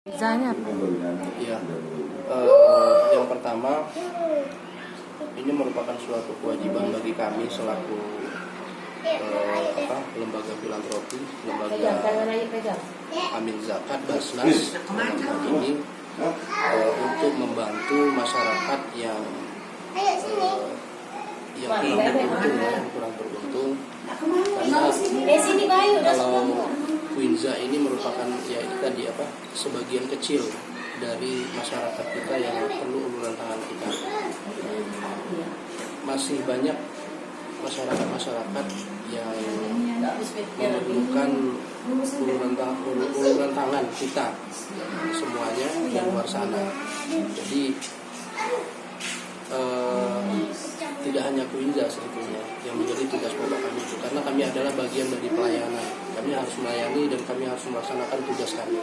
Misalnya Iya. Yang pertama, ini merupakan suatu kewajiban bagi kami selaku lembaga filantropi, lembaga Amin Zakat Basnas dalam hal ini untuk membantu masyarakat yang kurang beruntung, karena kalau Quinza ini merupakan sebagian kecil dari masyarakat kita yang perlu uluran tangan kita. Masih banyak masyarakat yang memerlukan uluran tangan kita semuanya di luar sana. Jadi tidak hanya Quinza sebetulnya yang menjadi tugas pokok kami itu, karena kami adalah bagian dari pelayanan. Kami harus melayani dan kami harus melaksanakan tugas kami.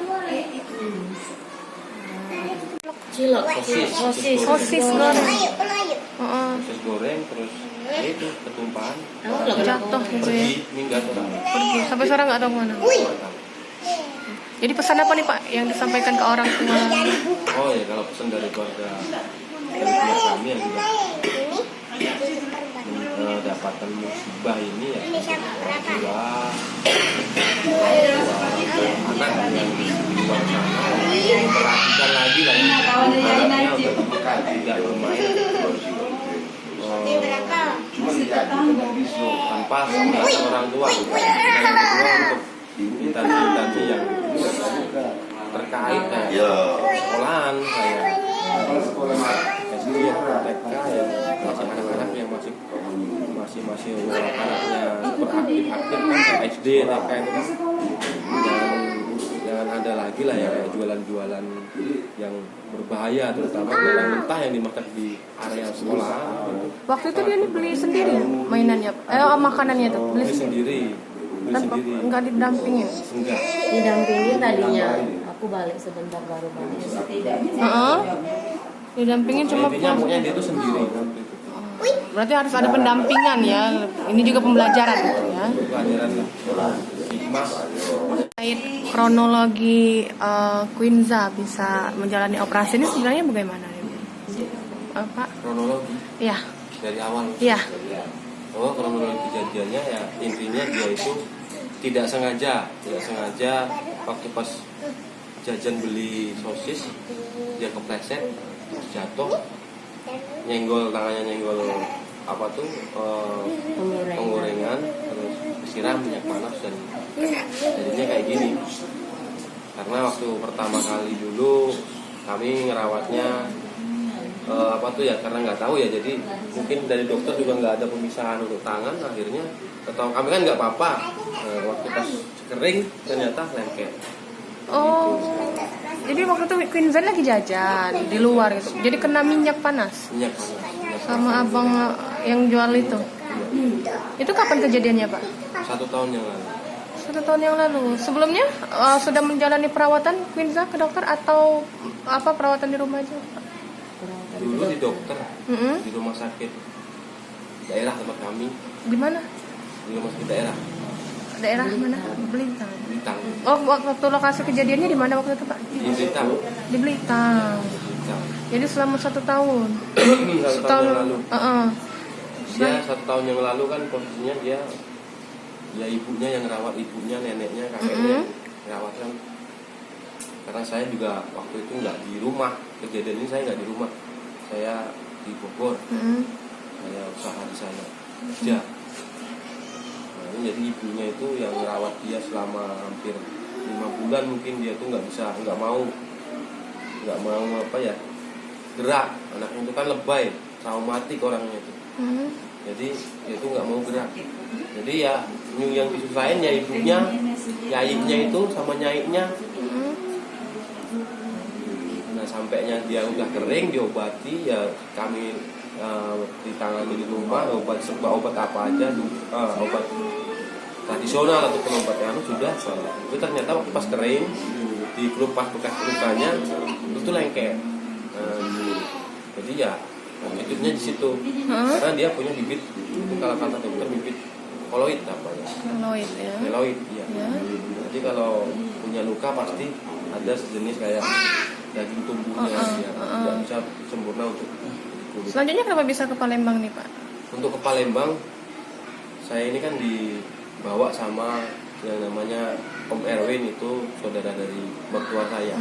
cilok, sosis goreng. Sosis goreng terus itu ketumpahan Jatuh gitu ya. pergi minggat orang. Pergi sampai sekarang nggak tahu mana. Jadi pesan apa nih Pak yang disampaikan ke orang tua? Oh ya, kalau pesan dari keluarga kami yang sudah mendapatkan musibah ini ya, dua anak yang di luar sana memperhatikan lagi lah ya, anaknya udah tidak bermain tanpa penjelasan orang tua. Yang kedua untuk instansi yang terkait kayak sekolahan, kayak SD, TK yang anak-anak yang masih anaknya super aktif kan kayak SD, TK itu kan jangan ada lagi lah ya kayak jualan-jualan yang berbahaya, terutama jualan mentah yang dimakan di area sekolah. Waktu itu dia nih beli sendiri mainannya, makanannya tuh beli sendiri. Dan nggak didampingin? Enggak. Didampingin tadinya, aku balik sebentar baru balik. Didampingin cuma pokoknya dia itu sendiri. Berarti harus ada pendampingan ya. Ini juga pembelajaran gitu ya. Pelajaran hikmah. Terkait kronologi Quinza bisa menjalani operasi ini sebenarnya bagaimana? Pak? Kronologi? Iya. Dari awal? Iya. Oh, kronologi kejadiannya ya intinya dia itu tidak sengaja waktu pas jajan beli sosis dia kepleset, jatuh, tangannya nyenggol penggorengan, terus disiram minyak panas dan jadinya kayak gini. Karena waktu pertama kali dulu kami ngerawatnya karena nggak tahu ya, jadi mungkin dari dokter juga nggak ada pemisahan untuk tangan, akhirnya ketahuan kami kan nggak apa-apa, waktu pas kering ternyata lengket. Oh, jadi waktu itu Quinza lagi jajan di luar gitu, jadi kena minyak panas sama abang yang jual itu. Itu kapan kejadiannya Pak? 1 tahun yang lalu. 1 tahun yang lalu. Sebelumnya sudah menjalani perawatan Quinza ke dokter atau perawatan di rumah aja Pak? Dulu di dokter, di rumah sakit daerah tempat kami. Di mana? Di rumah sakit daerah. Daerah mana? Blitar. Blitar. Oh, waktu lokasi kejadiannya di mana waktu itu Pak? Di Blitar. Di Blitar. Jadi selama 1 tahun. 1 tahun yang lalu. Dia 1 tahun yang lalu kan posisinya dia ibunya yang rawat, ibunya, neneknya, kakeknya rawat kan. Karena saya juga waktu itu nggak di rumah, kejadian ini saya nggak di rumah, saya di Bogor, saya usaha di sana kerja. Nah, ini jadi ibunya itu yang merawat dia selama hampir 5 bulan mungkin. Dia tuh nggak mau gerak. Anaknya itu kan lebay, traumatik orangnya itu. Jadi dia tuh nggak mau gerak. Jadi ya yang disusahin ya ibunya, yainya itu sama nyaiknya. Nah, sampainya dia udah kering, diobati, ya kami ditangani di rumah, obat apa aja, obat tradisional ataupun obat yang sudah. Tapi ternyata waktu pas kering, dikelupas bekas lukanya, itu lengket. Jadi ya positifnya di situ, karena dia punya bibit, itu kalau kata dokter bibit keloid apa ya? Keloid ya. Keloid, iya. Ya. Jadi kalau punya luka pasti ada sejenis kayak daging tumbuhnya, dia tidak bisa sempurna untuk kulit. Selanjutnya kenapa bisa ke Palembang nih Pak? Untuk ke Palembang, saya ini kan dibawa sama yang namanya Om Erwin, itu saudara dari mertua saya,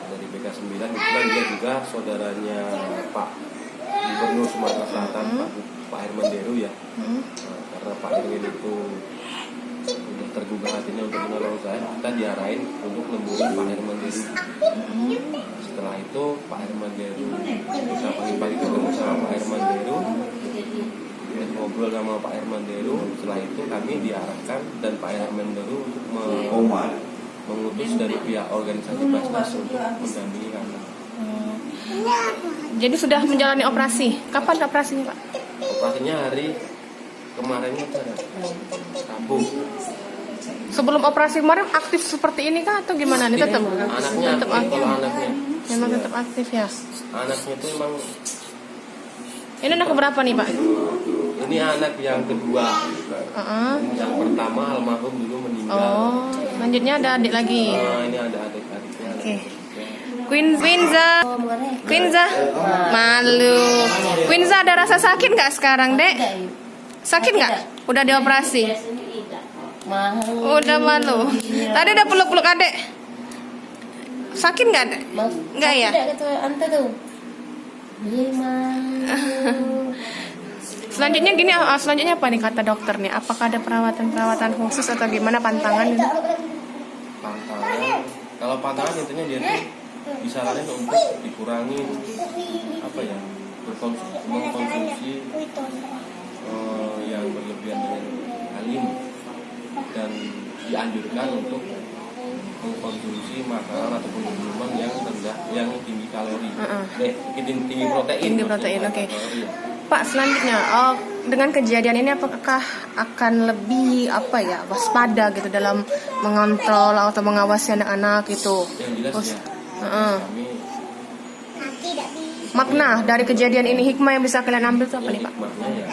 dari BK9. Kebetulan dia juga saudaranya Pak Gubernur Sumatera Selatan, Pak Herman Deru ya. Nah, karena Pak Erwin itu udah tergugah hatinya untuk menolong saya, kita diarahin untuk nemuin Pak Herman Deru. Setelah itu Pak Herman Deru, kita pagi-pagi ketemu sama Pak Herman Deru, kita ngobrol sama Pak Herman Deru. Setelah itu kami diarahkan dan Pak Herman Deru untuk mengutus dari pihak organisasi Basnas untuk mendampingi kami. Jadi sudah menjalani operasi. Kapan operasinya Pak? Operasinya hari kemarinnya ada Rabu. Sebelum operasi kemarin aktif seperti ini kah atau gimana nih? Tetap Anaknya tetap aktif, aktif. kalau anaknya Memang tetap aktif ya. anaknya itu emang Ini anak keberapa nih Pak? ini anak yang kedua. Yang pertama almarhum dulu meninggal. Oh, selanjutnya ada adik lagi. Ini ada adik-adiknya. Oke. Quinza, malu. Quinza ada rasa sakit nggak sekarang, Dek? Sakit nggak? Udah dioperasi? Udah malu. Tadi udah peluk-peluk adek. Sakit nggak, Dek? Nggak ya? Selanjutnya gini, selanjutnya apa nih kata dokter nih? Apakah ada perawatan khusus atau gimana pantangan ini? Pantangan, kalau pantangan intinya dia tuh disarankan untuk dikurangi apa ya, mengkonsumsi yang berlebihan dengan halim, dan dianjurkan untuk mengkonsumsi makanan ataupun minuman yang rendah, yang tinggi kalori, tinggi protein. Tinggi protein, oke. Pak, selanjutnya, dengan kejadian ini apakah akan lebih waspada gitu dalam mengontrol atau mengawasi anak-anak itu? Yang jelas ya. Kami makna dari kejadian ini, hikmah yang bisa kalian ambil itu apa nih Pak? hikmahnya ya,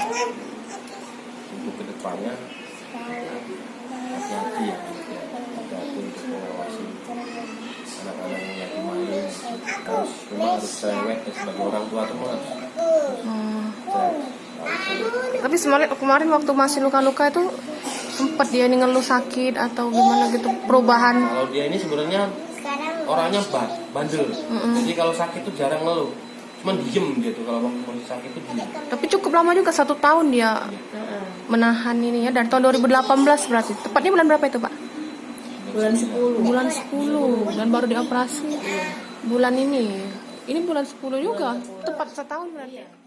untuk kedepannya hati-hati ya, hati-hati untuk mengawasi anak-anak yang lagi main. Harus cerewet ya, sebagai orang tua tuh harus Tapi kemarin waktu masih luka-luka itu sempat dia ngeluh sakit atau gimana gitu, perubahan? Kalau dia ini sebenarnya orangnya bandel. Jadi kalau sakit tuh jarang ngeluh, cuman diem gitu. Kalau waktu masih sakit tuh diem. Tapi cukup lama juga, 1 tahun dia menahan ini ya, dari tahun 2018 berarti. Tepatnya bulan berapa itu Pak? Bulan 10. Bulan 10 dan baru dioperasi bulan ini. Ini bulan 10 juga, tepat 1 tahun berarti.